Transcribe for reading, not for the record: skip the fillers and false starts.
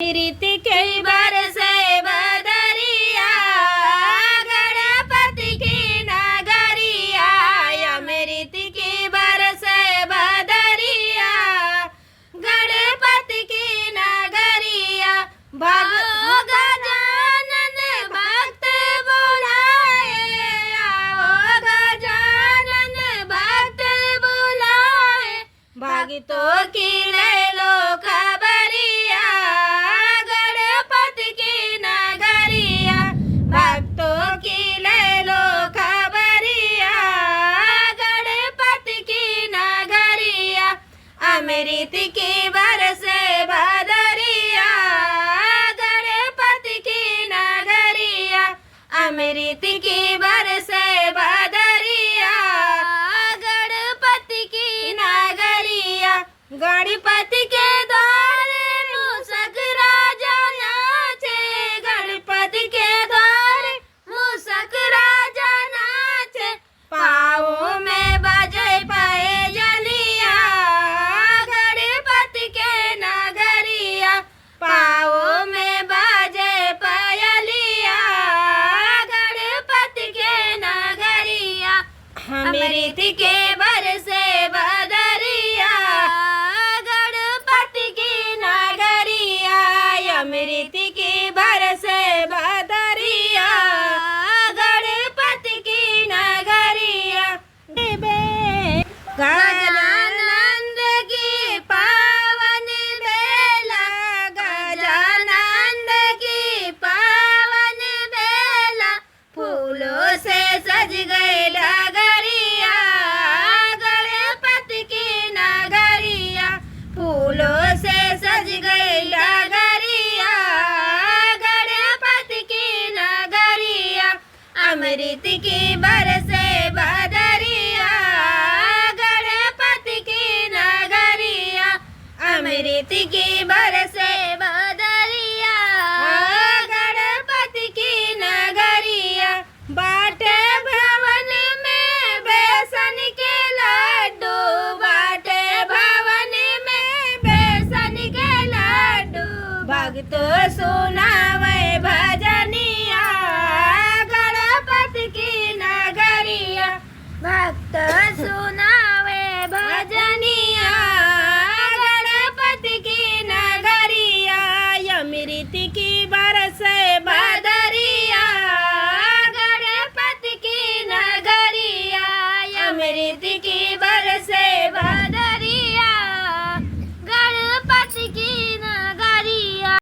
अमृत के बरसे बदरिया गणपति की नगरिया अमृत की बरसे बदरिया गणपति की नगरिया भागो गजानन भक्त बुलाए आओ गजानन भक्त बुलाए भक्तों की ले लो खबरिया गणपति की नगरिया भक्तों की ले लो खबरिया गणपति की नगरिया अमृत की बरसे बदरिया गणपति की नगरिया अमृत की बरसे बदरिया गणपति की नगरिया गणपति के द्वारे मूषक राजा नाचे गणपति के द्वारे मूषक राजा नाचे पाँव में बजे पैजनिया गणपति के नगरिया पाँव में बजे पयलिया गणपति के नगरिया अमृत के बरसे बदरिया गणपति की नगरिया अमृत की बरसे बदरिया गणपति की नगरिया गजानंद की पावन बेला गजानंद की पावन बेला फूलों से सज गए डगरिया गणपति की नगरिया फूलों से सज गए डगरिया गणपति की नगरिया अमृत की बरसे बदरिया गणपति की नगरिया अमृत की बरसे बदरिया गणपति की नगरिया बाटे भवन में बेसन के लड्डू बाटे भवन में बेसन के लड्डू भक्त सुनावे भजनिया गणपति की नगरिया भक्त सुना